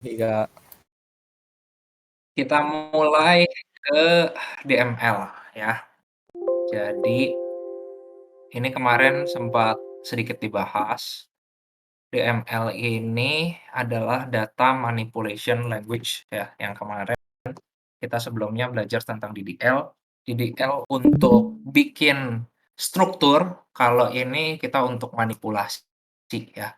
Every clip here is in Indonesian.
Iya, Kita mulai ke DML ya. Jadi ini kemarin sempat sedikit dibahas. DML ini adalah Data Manipulation Language ya, yang kemarin kita sebelumnya belajar tentang DDL. DDL untuk bikin struktur, kalau ini kita untuk manipulasi ya.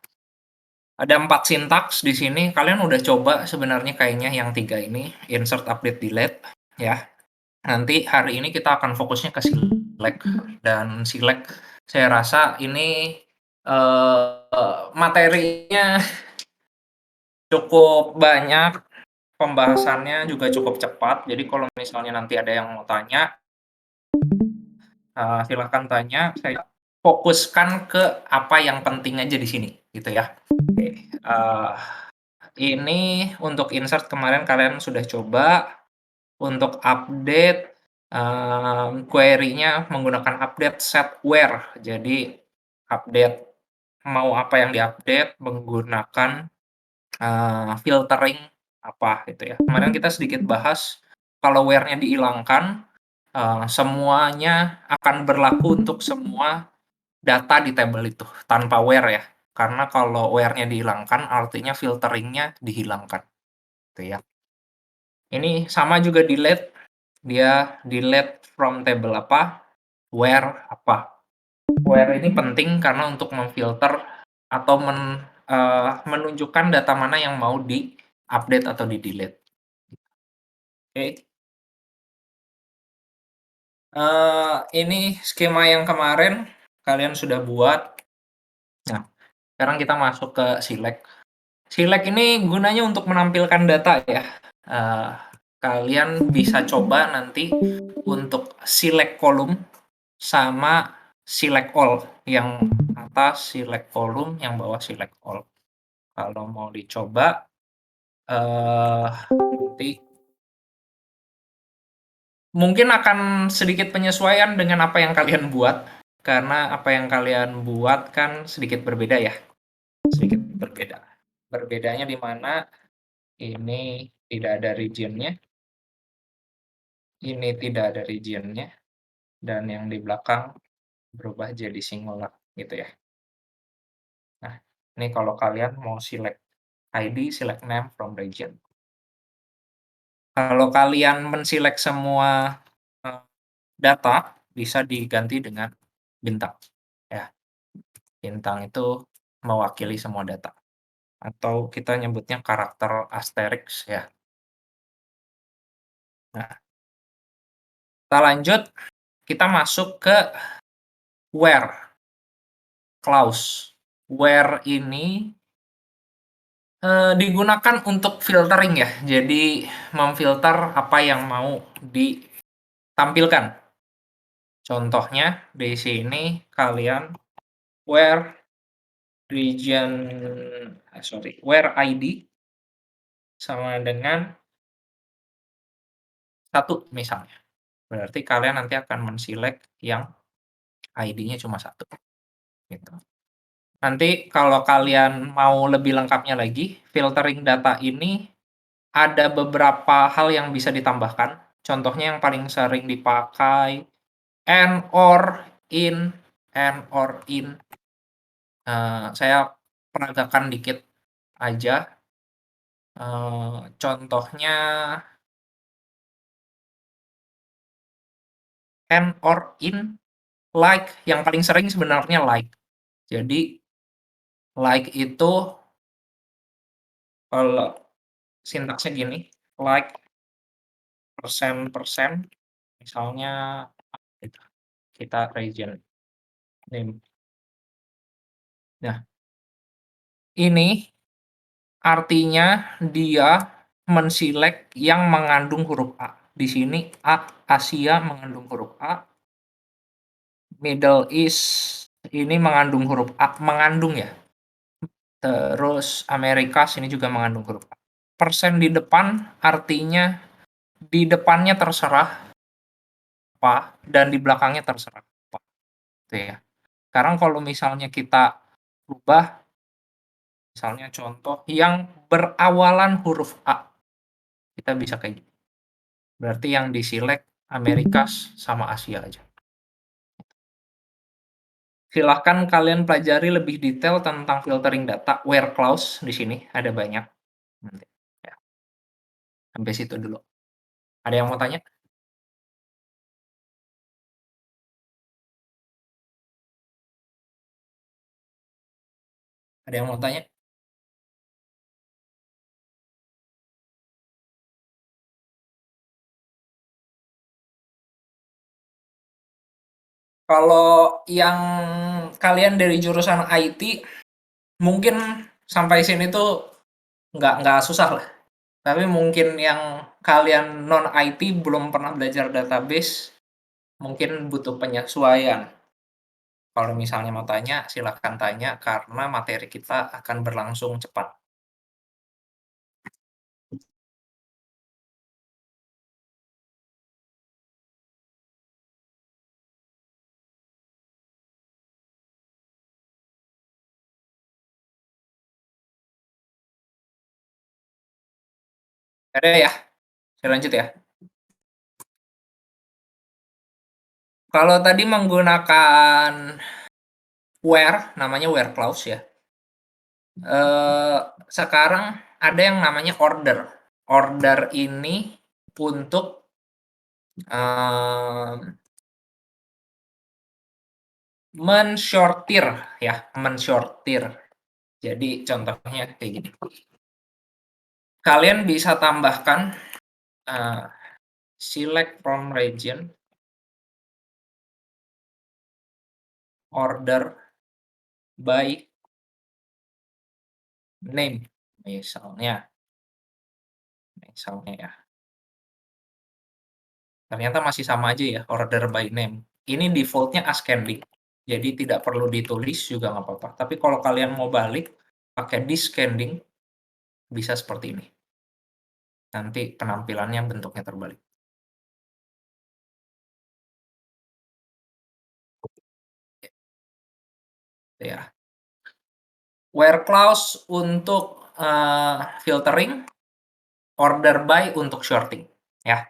Ada 4 sintaks di sini, kalian udah coba sebenarnya kayaknya yang 3 ini, insert, update, delete ya. Nanti hari ini kita akan fokusnya ke Select, dan Select saya rasa ini, materinya cukup banyak, pembahasannya juga cukup cepat. Jadi kalau misalnya nanti ada yang mau tanya, silahkan tanya, saya fokuskan ke apa yang penting aja di sini, gitu ya. Oke, ini untuk insert kemarin kalian sudah coba. Untuk update, query-nya menggunakan update set where. Jadi update mau apa yang di-update menggunakan, filtering apa gitu ya. Kemarin kita sedikit bahas kalau where-nya dihilangkan, semuanya akan berlaku untuk semua data di tabel itu, tanpa where ya. Karena kalau where-nya dihilangkan artinya filtering-nya dihilangkan, gitu ya. Ini sama juga delete. Dia delete from table apa, where apa. Where ini penting karena untuk memfilter atau menunjukkan data mana yang mau di-update atau di-delete. Oke, ini skema yang kemarin kalian sudah buat. Nah, sekarang kita masuk ke select. Select ini gunanya untuk menampilkan data ya. Eee, Kalian bisa coba nanti untuk select column sama select all, yang atas select column, yang bawah select all. Kalau mau dicoba, nanti mungkin akan sedikit penyesuaian dengan apa yang kalian buat, karena apa yang kalian buat kan sedikit berbeda ya, sedikit berbeda. Berbedanya di mana ini tidak ada region-nya, ini tidak ada region-nya, dan yang di belakang berubah jadi singular, gitu ya. Nah, ini kalau kalian mau select ID, select name from region. Kalau kalian men-select semua, eee, data, bisa diganti dengan bintang, ya. Bintang itu mewakili semua data, atau kita nyebutnya karakter asterisk ya. Nah, kita lanjut, kita masuk ke where clause. Where ini, digunakan untuk filtering ya, jadi memfilter apa yang mau ditampilkan. Contohnya di sini kalian where region where ID sama dengan 1 misalnya. Berarti kalian nanti akan men-select yang ID-nya cuma 1 gitu. Nanti kalau kalian mau lebih lengkapnya lagi, filtering data ini ada beberapa hal yang bisa ditambahkan. Contohnya yang paling sering dipakai and, or, in, and, or, in. Saya peragakan dikit aja, contohnya and, or, in, like, yang paling sering sebenarnya like. Jadi like itu kalau sintaksnya gini, like persen-persen, misalnya gitu, kita region name. Nah, ini artinya dia men-select yang mengandung huruf A. Di sini Asia mengandung huruf A, Middle East ini mengandung huruf A, mengandung ya. Terus Amerika sini juga mengandung huruf A. Persen di depan artinya di depannya terserah apa dan di belakangnya terserah apa, gitu ya. Sekarang kalau misalnya kita rubah Misalnya contoh yang berawalan huruf A, kita bisa kayak gini. Berarti yang di-select Amerikas sama Asia aja. Silahkan kalian pelajari lebih detail tentang filtering data, where clause di sini ada banyak. Nanti, ya, sampai situ dulu. Ada yang mau tanya? Ada yang mau tanya? Kalau yang kalian dari jurusan IT, mungkin sampai sini tuh nggak susah lah. Tapi mungkin yang kalian non IT belum pernah belajar database, mungkin butuh penyesuaian. Kalau misalnya mau tanya, silahkan tanya karena materi kita akan berlangsung cepat. Ada ya? Saya lanjut ya. Kalau tadi menggunakan where, namanya where clause ya. Eee, Sekarang ada yang namanya order. Order ini untuk, mmm, mensortir ya, mensortir. Jadi contohnya kayak gini, kalian bisa tambahkan, eee, select from region, order by name, misalnya misalnya ya, ternyata masih sama aja ya, order by name. Ini default-nya ascending, jadi tidak perlu ditulis juga nggak apa-apa. Tapi kalau kalian mau balik, pakai descending, bisa seperti ini. Nanti penampilannya bentuknya terbalik. Ya. Where clause untuk, filtering, order by untuk sorting, ya.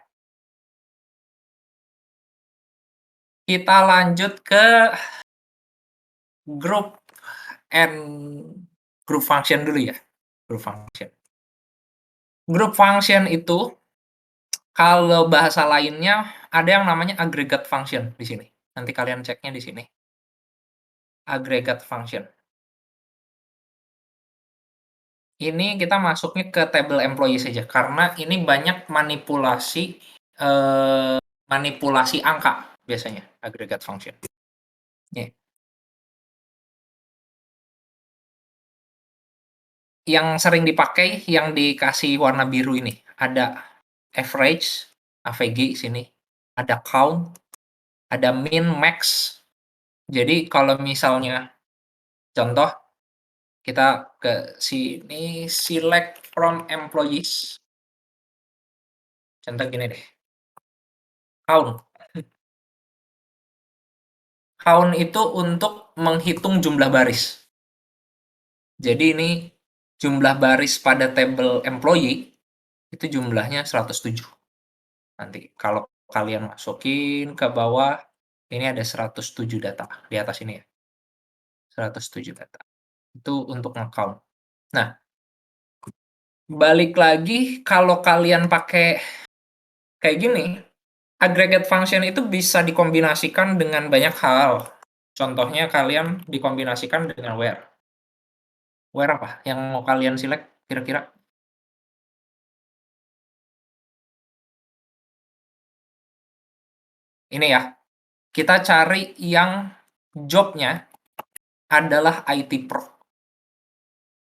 Kita lanjut ke group and group function dulu ya, group function. Group function itu kalau bahasa lainnya ada yang namanya aggregate function di sini. Nanti kalian ceknya di sini. Aggregate function. Ini kita masuknya ke table employee saja karena ini banyak manipulasi, manipulasi angka biasanya aggregate function. Nih, yang sering dipakai yang dikasih warna biru ini, ada average, AVG sini, ada count, ada min, max. Jadi kalau misalnya contoh kita ke sini select from employees, contoh gini deh, count. Count itu untuk menghitung jumlah baris. Jadi ini jumlah baris pada tabel employee itu jumlahnya 107. Nanti kalau kalian masukin ke bawah, ini ada 107 data di atas ini ya, 107 data. Itu untuk nge-count. Nah, balik lagi kalau kalian pakai kayak gini, aggregate function itu bisa dikombinasikan dengan banyak hal. Contohnya kalian dikombinasikan dengan where. Where apa yang mau kalian select kira-kira? Ini ya, kita cari yang job-nya adalah IT Pro.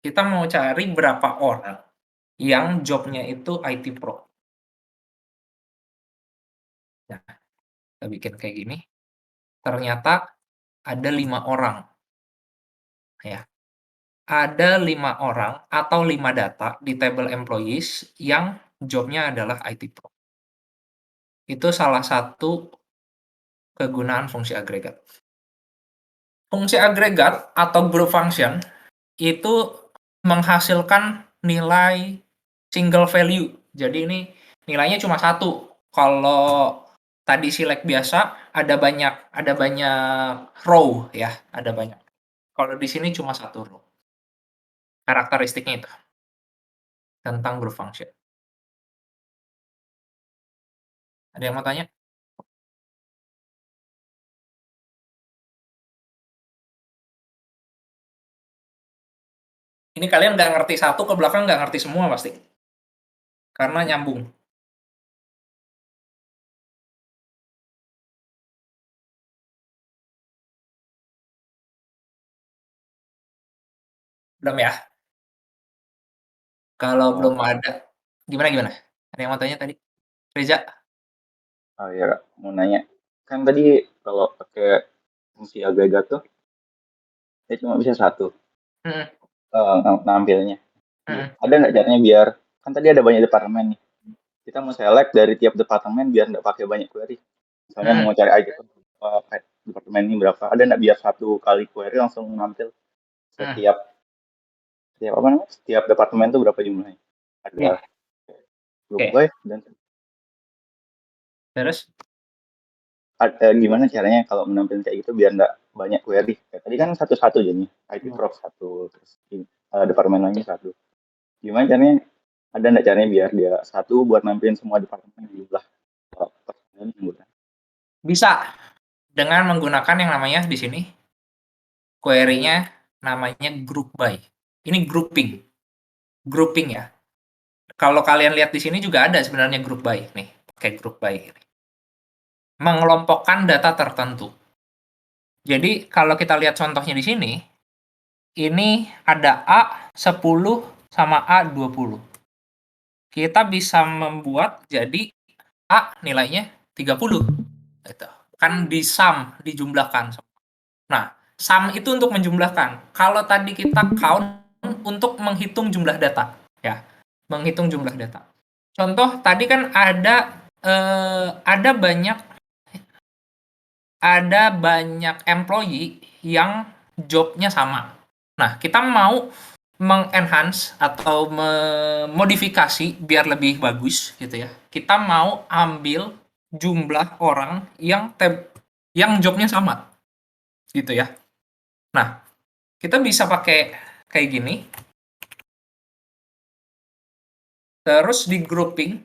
Kita mau cari berapa orang yang job-nya itu IT Pro. Nah, kita bikin kayak gini, ternyata ada 5 orang, ya. Ada 5 orang atau 5 data di table employees yang job-nya adalah IT Pro. Itu salah satu kegunaan fungsi agregat. Fungsi agregat atau group function itu menghasilkan nilai single value. Jadi ini nilainya cuma satu. Kalau tadi select biasa ada banyak row ya, ada banyak. Kalau di sini cuma satu row. Karakteristiknya itu tentang group function. Ada yang mau tanya? Ini kalian nggak ngerti satu ke belakang nggak ngerti semua pasti. Karena nyambung. Belum ya? Kalau belum Oh, ada, gimana gimana? Ada yang mau tanya tadi? Reza? oh ya, mau nanya. Kan tadi kalau pakai fungsi agregat tuh, dia cuma bisa satu Mhm nampilnya. mhm Ada nggak caranya biar, kan tadi ada banyak departemen nih. Kita mau select dari tiap departemen biar nggak pakai banyak query. Misalnya mhm. mau cari aja kayak departemen ini berapa. Ada nggak biar satu kali query langsung nampil Mhm, setiap setiap apa namanya? Setiap departemen tuh berapa jumlahnya? Ada iya, group oke. by dan Terus? gimana caranya kalau menampilkan kayak gitu biar nggak banyak query. Kayak tadi kan satu-satu jadinya. IT Proc satu, terus departemen lainnya satu. Gimana caranya? Ada nggak caranya biar dia satu buat nampilin semua departemen jumlah personil yang mudah. Bisa dengan menggunakan yang namanya di sini query-nya namanya group by. Ini grouping, grouping ya. Kalau kalian lihat di sini juga ada sebenarnya group by nih, pakai group by ini. Mengelompokkan data tertentu. Jadi kalau kita lihat contohnya di sini, ini ada A10 sama A20. Kita bisa membuat jadi A nilainya 30 gitu. Kan di-sum, dijumlahkan. Nah, sum itu untuk menjumlahkan. Kalau tadi kita count untuk menghitung jumlah data, ya, menghitung jumlah data. Contoh tadi kan ada banyak employee yang job-nya sama. Nah, kita mau mengenhance atau memodifikasi biar lebih bagus gitu ya. Kita mau ambil jumlah orang yang job-nya sama gitu ya. Nah, kita bisa pakai kayak gini, terus di grouping,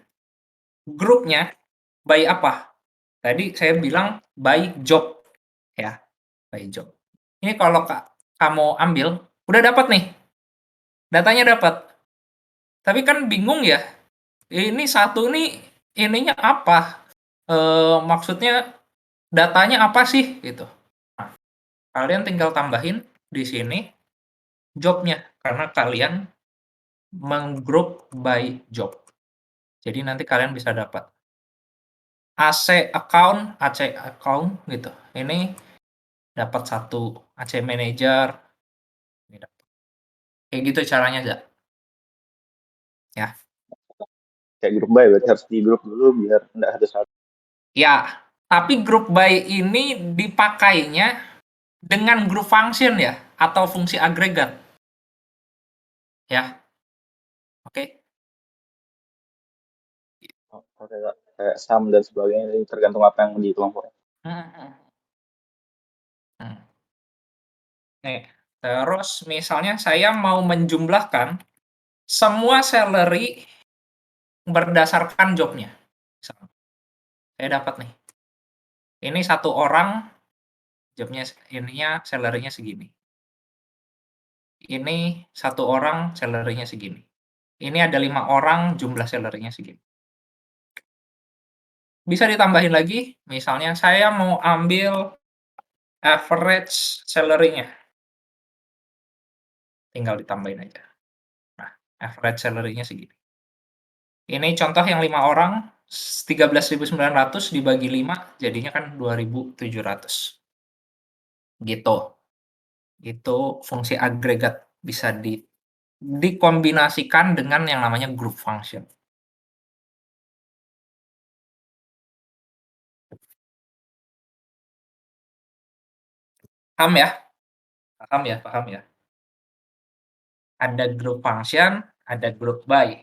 grupnya by apa? Tadi saya bilang by job, ya, by job. Ini kalau kamu ambil, udah dapat nih, datanya dapat. Tapi kan bingung ya, ini satu nih, ininya apa? Maksudnya datanya apa sih? Gitu. Nah, kalian tinggal tambahin di sini jobnya, karena kalian menggroup by job. Jadi nanti kalian bisa dapat AC account gitu. Ini dapat satu AC manager, ini dapat. Kayak gitu caranya, Za. Ya. Kayak grup by berarti harus di grup dulu biar nggak ada satu. Ya, tapi group by ini dipakainya dengan group function ya, atau fungsi agregat. Ya, oke. Kayak sum dan sebagainya jadi tergantung apa yang di kelompok. Hmm. Hmm. Nih, terus misalnya saya mau menjumlahkan semua salary berdasarkan jobnya. Misal, saya dapat nih, ini satu orang jobnya ininya salary-nya segini. Ini satu orang salary-nya segini. Ini ada 5 orang jumlah salary-nya segini. Bisa ditambahin lagi, misalnya saya mau ambil average salary-nya, tinggal ditambahin aja. Nah, average salary-nya segini. Ini contoh yang 5 orang, 13.900 dibagi 5 jadinya kan 2.700. Gitu. Itu fungsi agregat, bisa dikombinasikan dengan yang namanya group function. Paham ya? Paham ya? Paham ya? Ada group function, ada group by.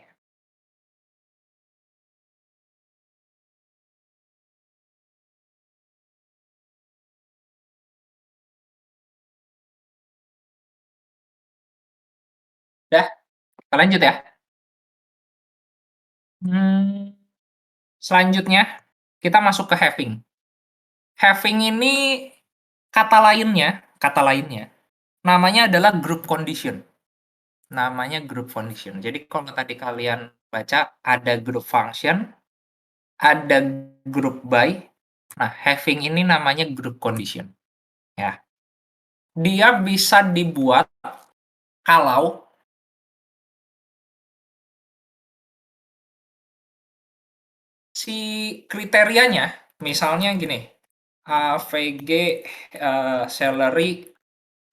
Udah, kita lanjut ya. Selanjutnya kita masuk ke having. Having ini kata lainnya namanya adalah group condition. Namanya group condition. Jadi kalau tadi kalian baca ada group function, ada group by. Nah, having ini namanya group condition. Ya. Dia bisa dibuat kalau si kriterianya, misalnya gini, AVG salary,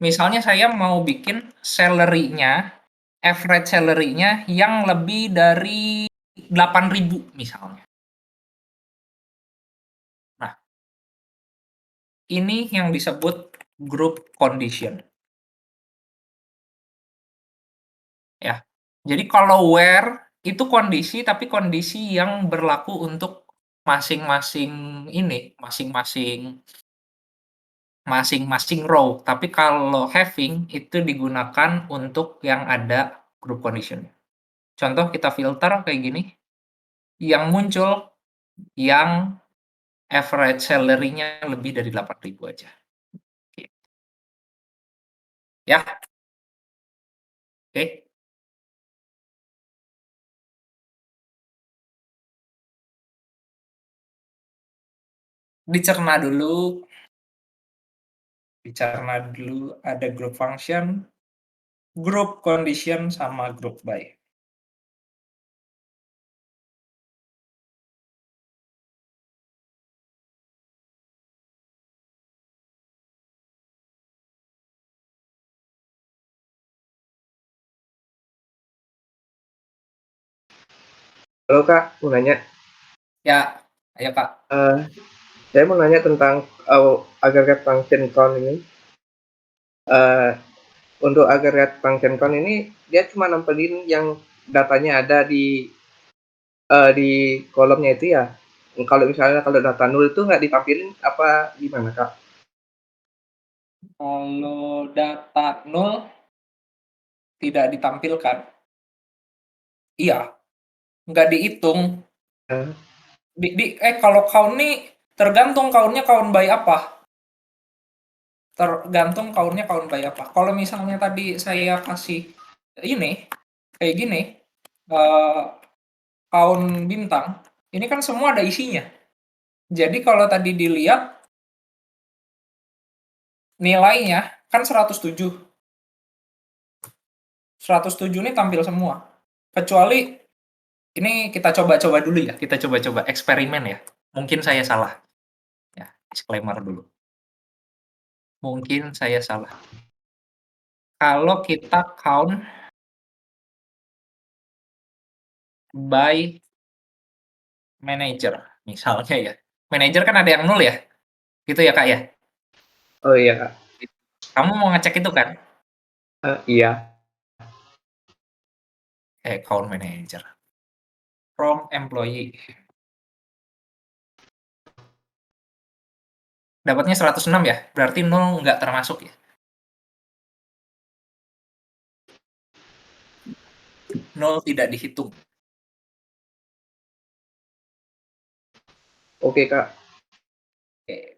misalnya saya mau bikin salary-nya, average salary-nya yang lebih dari 8.000 misalnya. Nah, ini yang disebut group condition. Ya. Jadi kalau where itu kondisi, tapi kondisi yang berlaku untuk masing-masing ini, masing-masing row. Tapi kalau having itu digunakan untuk yang ada group condition. Contoh kita filter kayak gini, yang muncul yang average salary-nya lebih dari 8.000 aja. Ya, oke. Dicerna dulu ada group function, group condition, sama group by. Halo Kak, mau nanya. Ya, ayo Kak. Saya mau nanya tentang aggregate function count ini. Untuk aggregate function count ini dia cuma nampilin yang datanya ada di kolomnya itu ya. Kalau misalnya kalau data nol itu nggak ditampilin apa gimana Kak? Kalau data nol tidak ditampilkan. Iya, nggak dihitung. Eh, Kalau count nih tergantung count-nya count by apa. Tergantung count-nya count by apa. Kalau misalnya tadi saya kasih ini kayak gini, count bintang, ini kan semua ada isinya. Jadi kalau tadi dilihat nilainya kan 107. 107 ini tampil semua. Kecuali ini kita coba-coba dulu ya. Kita coba-coba eksperimen ya. Mungkin saya salah. Ya, disclaimer dulu. Mungkin saya salah. Kalau kita count by manager, misalnya ya. Manager kan ada yang nol ya? Gitu ya, Kak, ya? oh iya Kak. Kamu mau ngecek itu kan? Iya. Count manager. From employee. Dapatnya 106 ya? Berarti 0 nggak termasuk ya? 0 tidak dihitung. Oke Kak. Oke.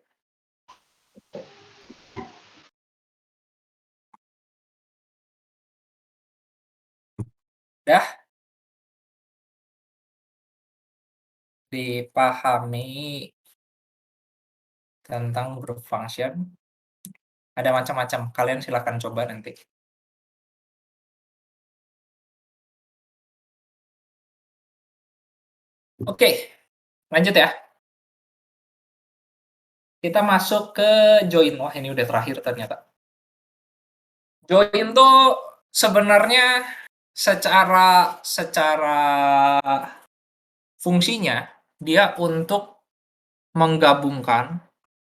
Dah dipahami tentang group function. Ada macam-macam. Kalian silakan coba nanti. Oke, lanjut ya. Kita masuk ke join. Wah, ini udah terakhir ternyata. Join tuh sebenarnya secara fungsinya dia untuk menggabungkan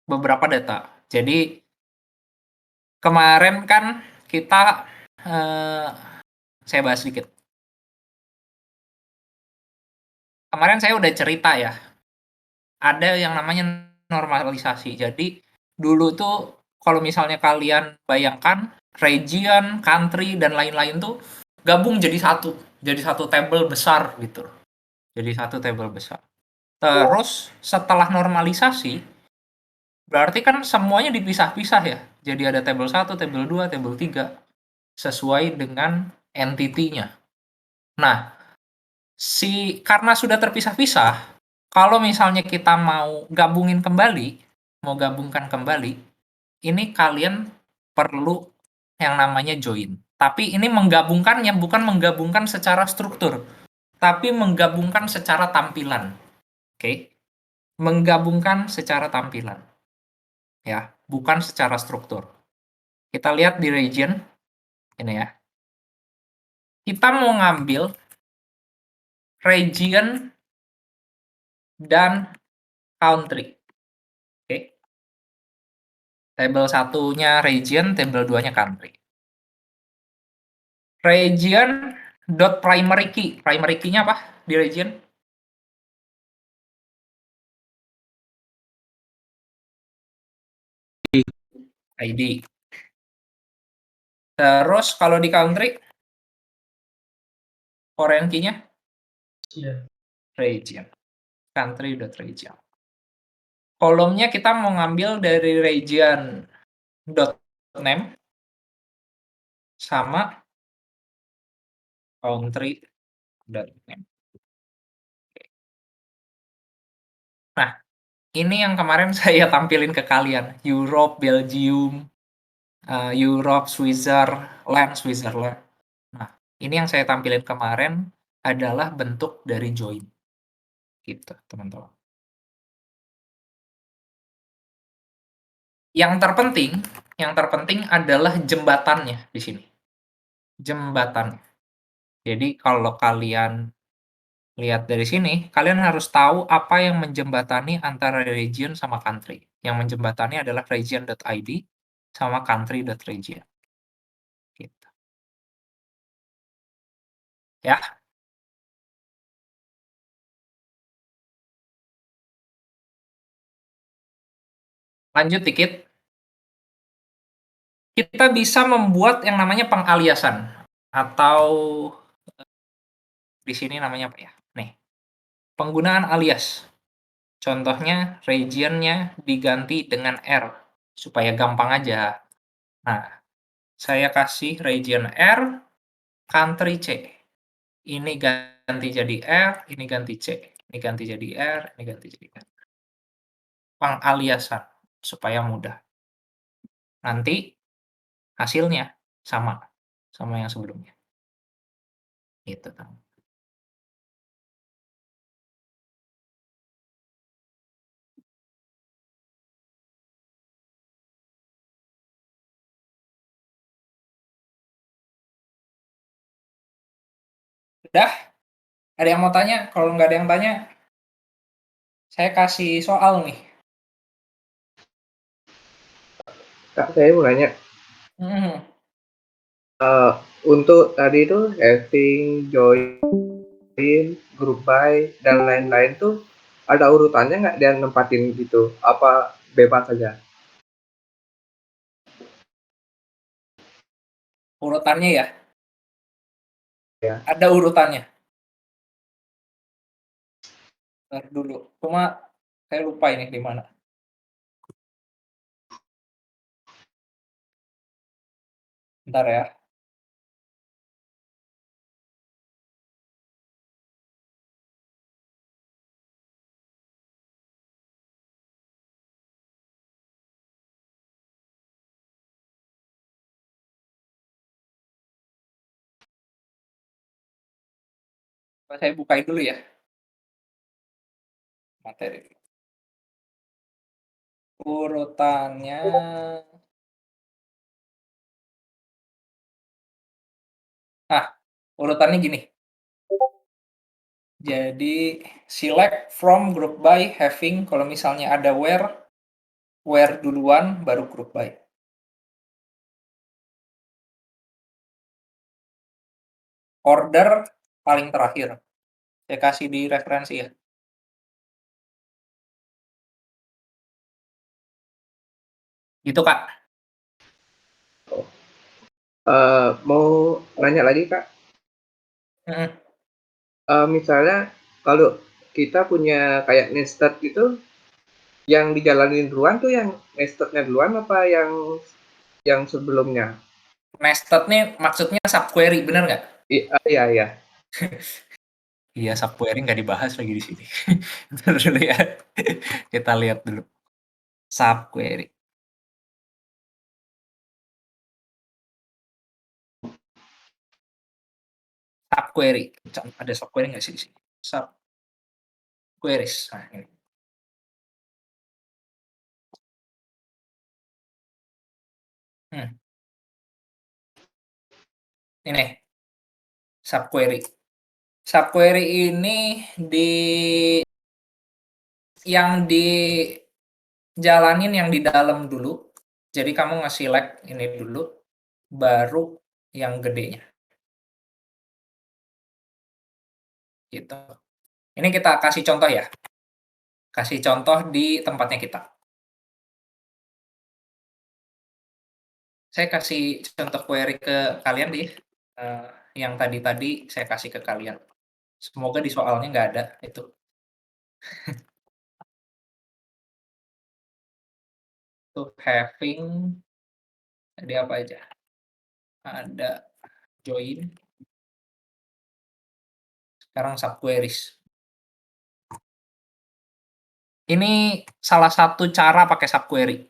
beberapa data. Jadi kemarin kan kita saya bahas sedikit. Kemarin saya udah cerita ya, ada yang namanya normalisasi. Jadi, dulu tuh kalau misalnya kalian bayangkan region, country, dan lain-lain tuh gabung jadi satu table besar gitu. Jadi satu table besar. Terus setelah normalisasi, berarti kan semuanya dipisah-pisah ya. Jadi ada table 1, table 2, table 3 sesuai dengan entity-nya. Nah, karena sudah terpisah-pisah, kalau misalnya kita mau gabungkan kembali, ini kalian perlu yang namanya join. Tapi ini menggabungkannya bukan menggabungkan secara struktur, tapi menggabungkan secara tampilan. Oke? Menggabungkan secara tampilan. Ya, bukan secara struktur. Kita lihat di region ini ya. Kita mau ngambil region dan country. Oke. Table satunya region, table 2-nya country. Region dot primary key. Primary key-nya apa di region? ID. Terus kalau di country, foreign key-nya? Region. Country dot region. Kolomnya kita mau ngambil dari region dot name sama country dot name. Nah, ini yang kemarin saya tampilin ke kalian. Europe, Belgium, Europe, Switzerland. Nah, ini yang saya tampilin kemarin adalah bentuk dari join. Gitu, teman-teman. Yang terpenting adalah jembatannya di sini. Jembatannya. Jadi kalau kalian lihat dari sini, kalian harus tahu apa yang menjembatani antara region sama country. Yang menjembatani adalah region.id sama country.region. Gitu. Ya. Lanjut dikit. Kita bisa membuat yang namanya pengaliasan atau di sini namanya apa ya? Nih, penggunaan alias. Contohnya region-nya diganti dengan R supaya gampang aja. Nah, saya kasih region R, country C. Ini ganti jadi R, ini ganti C. Ini ganti jadi R, ini ganti jadi R. Pengaliasan supaya mudah. Nanti hasilnya sama yang sebelumnya. Gitu, Kang. Udah? Ada yang mau tanya? Kalau nggak ada yang tanya, saya kasih soal nih. Kak, saya mau nanya. Untuk tadi itu setting, join, group by, dan lain-lain tuh ada urutannya nggak dia nempatin gitu? Apa bebas saja? Urutannya ya? Ya. Ada urutannya. Ntar dulu. Cuma saya lupa ini di mana. Bentar ya. Saya bukain dulu ya materi. Urutannya urutannya gini. Jadi select from group by having, kalau misalnya ada where duluan baru group by. order paling terakhir. Saya kasih di referensi ya. Gitu, Kak. Mau nanya lagi, Kak? Mhm. Misalnya kalau kita punya kayak nested gitu, yang dijalanin duluan tuh yang nested-nya duluan apa yang sebelumnya? Nested nih maksudnya subquery, bener nggak? Iya iya. Iya, subquery nggak dibahas lagi di sini. Bentar dulu ya. Kita lihat dulu. Subquery. Subquery. Ada subquery nggak sih di sini? Subqueries. Nah, ini. Hmm. Ini subquery. Subquery ini yang dijalanin yang di dalam dulu. Jadi kamu nge-select ini dulu, baru yang gedenya. Gitu. Ini kita kasih contoh ya. Kasih contoh di tempatnya kita. Saya kasih contoh query ke kalian deh. Yang tadi saya kasih ke kalian. Semoga di soalnya nggak ada itu. Tuh having tadi apa aja? Ada join. Sekarang subqueries. Ini salah satu cara pakai subquery.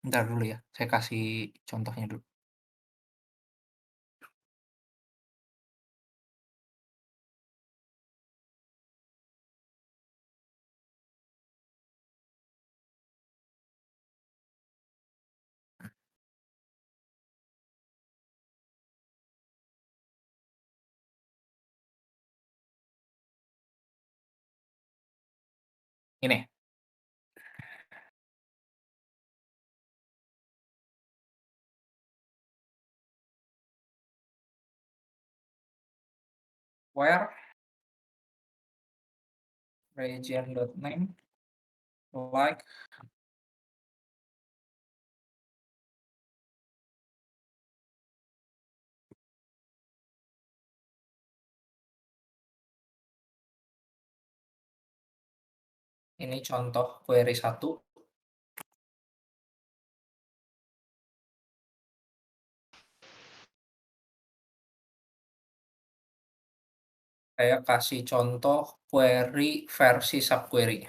Bentar dulu ya, saya kasih contohnya dulu. Ini. Where region.name like ini contoh query 1. Saya kasih contoh query versi subquery.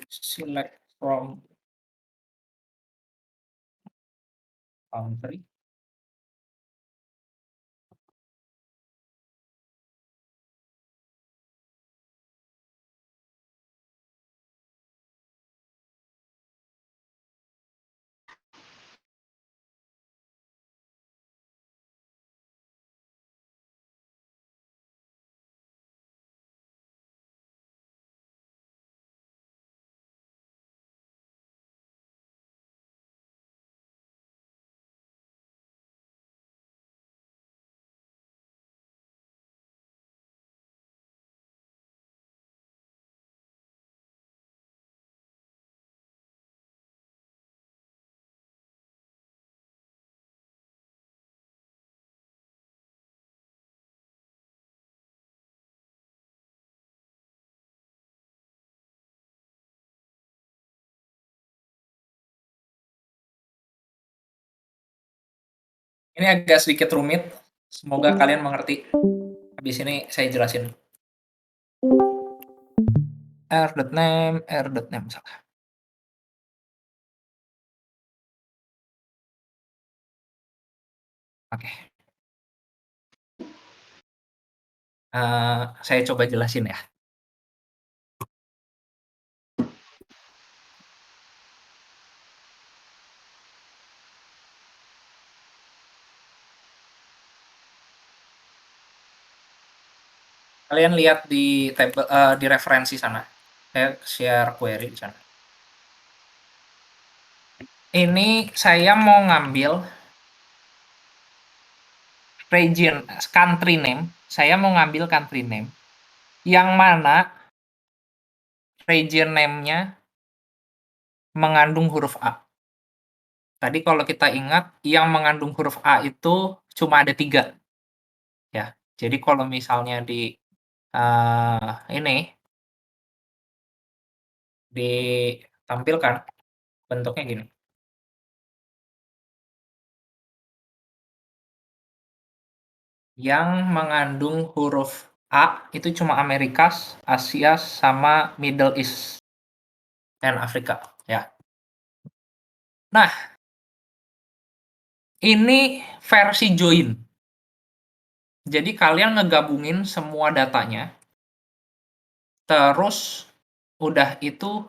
Select from country. Ini agak sedikit rumit. Semoga kalian mengerti. Habis ini saya jelasin. r.name misalkan. Oke. Saya coba jelasin ya. Kalian lihat di table di referensi sana. Saya share query di sana. Ini saya mau ngambil region, country name. Saya mau ngambil country name. Yang mana region name-nya mengandung huruf A. Tadi kalau kita ingat, yang mengandung huruf A itu cuma ada 3. Ya. Jadi kalau misalnya ini ditampilkan bentuknya gini. Yang mengandung huruf A itu cuma Amerikas, Asia, sama Middle East dan Afrika, ya. Nah, ini versi join. Jadi kalian ngegabungin semua datanya, terus udah itu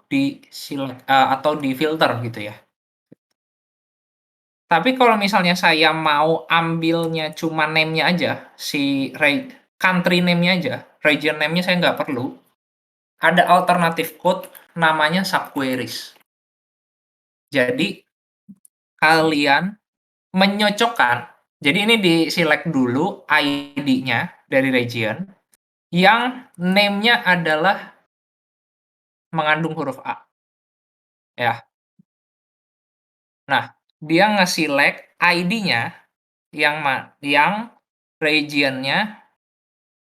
atau difilter gitu ya. Tapi kalau misalnya saya mau ambilnya cuma name-nya aja, country name-nya aja, region name-nya saya nggak perlu, ada alternative code namanya subqueries. Jadi kalian menyocokkan, jadi ini di-select dulu ID-nya dari region, yang name-nya adalah mengandung huruf A. Ya. Nah, dia nge-select ID-nya yang region-nya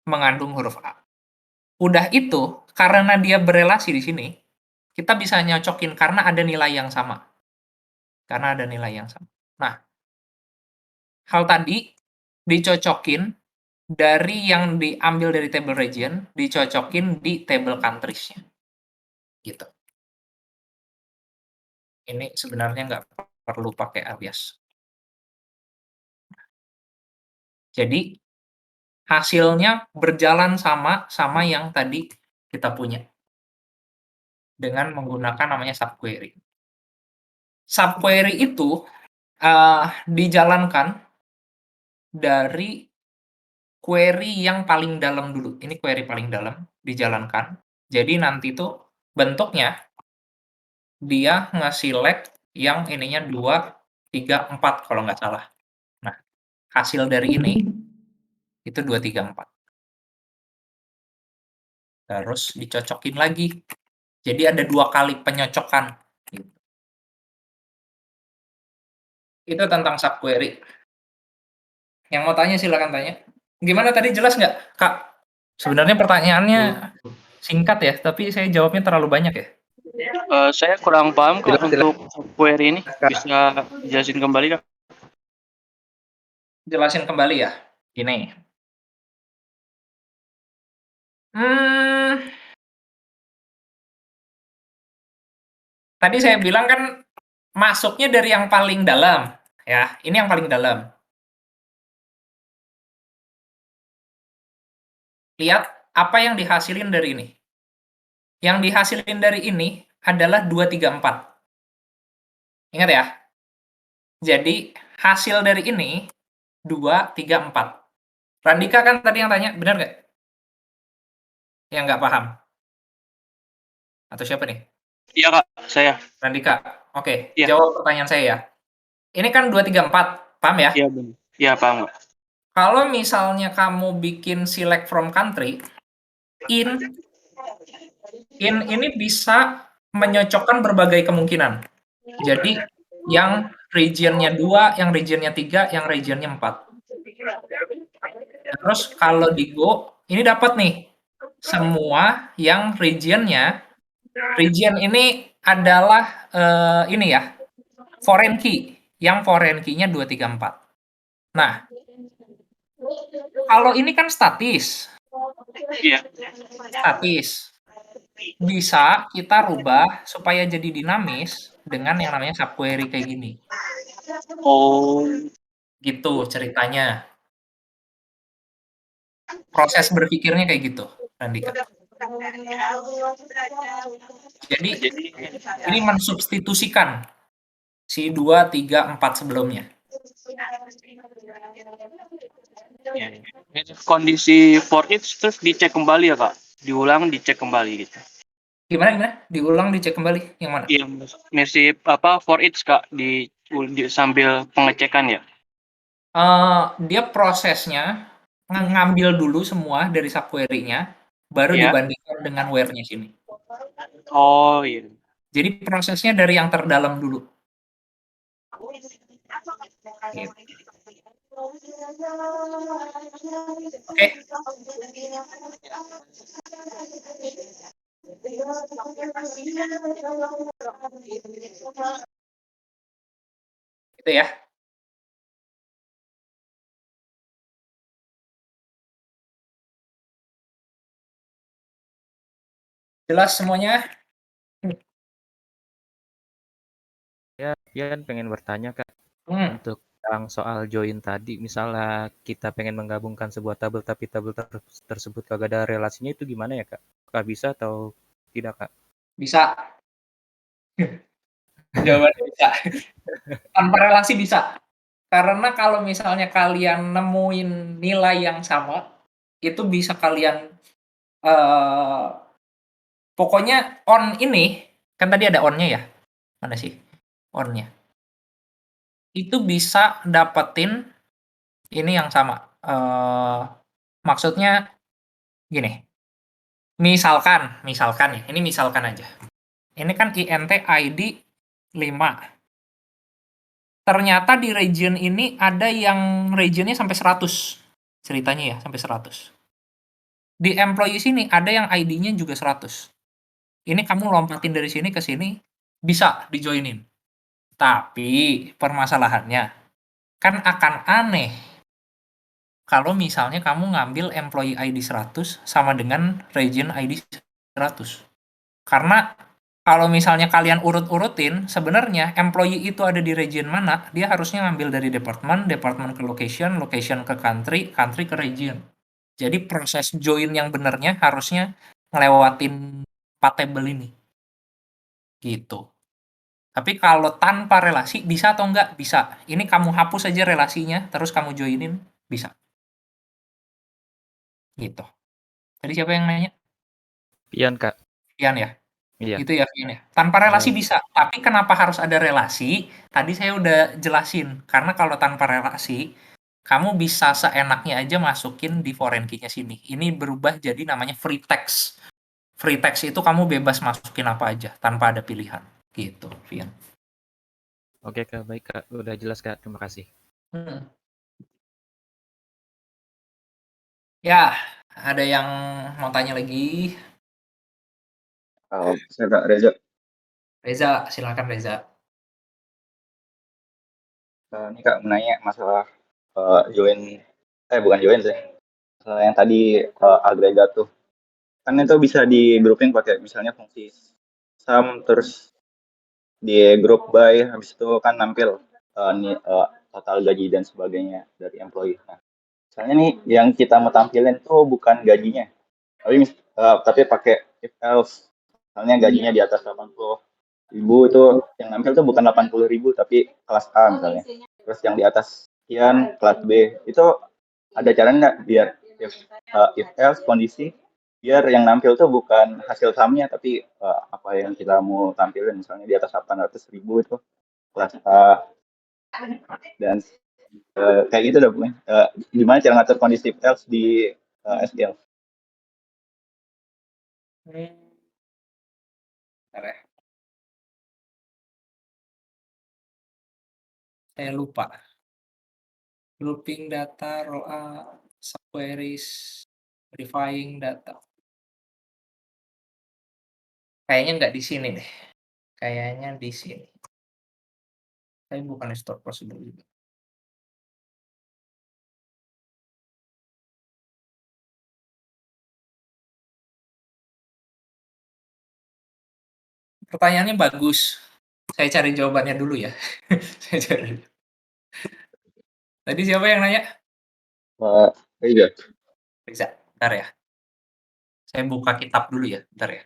mengandung huruf A. Udah itu, karena dia berelasi di sini, kita bisa nyocokin karena ada nilai yang sama. Karena ada nilai yang sama. Nah, hal tadi dicocokin dari yang diambil dari table region, dicocokin di table countries-nya. Gitu. Ini sebenarnya nggak perlu pakai alias. Jadi, hasilnya berjalan sama yang tadi kita punya. Dengan menggunakan namanya subquery. Subquery itu dijalankan dari query yang paling dalam dulu. Ini query paling dalam, dijalankan. Jadi nanti tuh bentuknya dia nge-select yang ininya 2, 3, 4 kalau nggak salah. Nah, hasil dari ini itu 2, 3, 4. Terus dicocokin lagi. Jadi ada 2 kali penyocokan. Gitu. Itu tentang subquery. Yang mau tanya silakan tanya. Gimana tadi, jelas nggak, Kak? Sebenarnya pertanyaannya singkat ya, tapi saya jawabnya terlalu banyak ya. Saya kurang paham Kak Jelas. untuk query ini. Bisa jelasin kembali Kak? Jelasin kembali ya. Gini. Tadi saya bilang kan masuknya dari yang paling dalam, ya. Ini yang paling dalam. Lihat apa yang dihasilin dari ini. Yang dihasilin dari ini adalah 2, 3, 4. Ingat ya? Jadi hasil dari ini 2, 3, 4. Randika kan tadi yang tanya, benar nggak? Yang nggak paham? Atau siapa nih? Iya Kak, saya. Randika. Oke, Iya. jawab pertanyaan saya ya. Ini kan 2, 3, 4. Paham ya? Iya benar. Iya paham Kak. Kalau misalnya kamu bikin select from country, in ini bisa menyocokkan berbagai kemungkinan. Jadi yang region-nya 2, yang region-nya 3, yang region-nya 4. Terus kalau di Go, ini dapat nih semua yang region-nya, region ini adalah ini ya, foreign key. Yang foreign key-nya 2, 3, 4. Nah, kalau ini kan statis. Iya. Statis. Bisa kita rubah supaya jadi dinamis dengan yang namanya subquery kayak gini. Oh, Gitu ceritanya. Proses berpikirnya kayak gitu, Randika. Jadi ini mensubstitusikan si 2, 3, 4 sebelumnya. iya. Kondisi for each terus dicek kembali ya Kak? Diulang, dicek kembali gitu. Gimana? Diulang, dicek kembali, yang mana? Iya, mirip apa for each Kak di sambil pengecekan ya? Dia prosesnya ngambil dulu semua dari subquery-nya, baru Iya. dibandingkan dengan where-nya sini. Oh iya. Jadi prosesnya dari yang terdalam dulu. Gitu. Oke. Itu ya. Jelas semuanya? Ya, Pian pengen bertanya Kak, untuk yang soal join tadi, misalnya kita pengen menggabungkan sebuah tabel tapi tabel tersebut kagak ada relasinya, itu gimana ya Kak? Apakah bisa atau tidak Kak? Bisa. Jawabannya bisa. Tanpa relasi bisa. Karena kalau misalnya kalian nemuin nilai yang sama, itu bisa kalian pokoknya on ini, kan tadi ada on-nya ya? Mana sih on-nya? Itu bisa dapetin ini yang sama. Maksudnya gini, misalkan ya, ini misalkan aja. Ini kan int id 5. Ternyata di region ini ada yang regionnya sampai 100. Ceritanya ya, sampai 100. Di employee sini ada yang ID-nya juga 100. Ini kamu lompatin dari sini ke sini, bisa di-join-in. Tapi permasalahannya, kan akan aneh kalau misalnya kamu ngambil employee ID 100 sama dengan region ID 100. Karena kalau misalnya kalian urut-urutin, sebenarnya employee itu ada di region mana, dia harusnya ngambil dari department ke location, location ke country, country ke region. Jadi proses join yang benernya harusnya ngelewatin 4 table ini. Gitu. Tapi kalau tanpa relasi, bisa atau enggak? Bisa. Ini kamu hapus aja relasinya, terus kamu joinin, bisa. Gitu. Tadi siapa yang nanya? Pian Kak. Pian ya? Iya. Gitu ya, Pian ya? Tanpa relasi Iya. bisa, tapi kenapa harus ada relasi? Tadi saya udah jelasin, karena kalau tanpa relasi, kamu bisa seenaknya aja masukin di foreign key-nya sini. Ini berubah jadi namanya free text. Free text itu kamu bebas masukin apa aja, tanpa ada pilihan. Gitu, Pian. Oke Kak, baik Kak. Udah jelas Kak, terima kasih. Ya, ada yang mau tanya lagi? Saya Kak Reza. Reza, silakan Reza. Ini Kak menanya masalah join, bukan join sih. Masalah yang tadi agregat tuh. Kan itu bisa di grouping pakai misalnya fungsi sum, terus di group by, habis itu kan nampil total gaji dan sebagainya dari employee. Nah, misalnya nih yang kita mau tampilin tuh bukan gajinya, tapi pakai if else. Misalnya gajinya di atas 80.000, itu yang nampil tuh bukan 80.000 tapi kelas A misalnya. Terus yang di atas sekian kelas B, itu ada cara nggak biar if else kondisi biar yang nampil tuh bukan hasil sumnya tapi apa yang kita mau tampilin, misalnya di atas 800.000 itu kelas A dan kayak gitu dah pokoknya. Gimana cara ngatur kondisi if else di SQL? Bentar ya. Saya lupa. Grouping data, row A, subqueries, modifying data. Kayaknya nggak di sini deh. Kayaknya di sini. Tapi bukan store prosedur juga. Pertanyaannya bagus. Saya cari jawabannya dulu ya. Saya cari. Tadi siapa yang nanya? Iya. Bisa. Bentar ya. Saya buka kitab dulu ya. Bentar ya.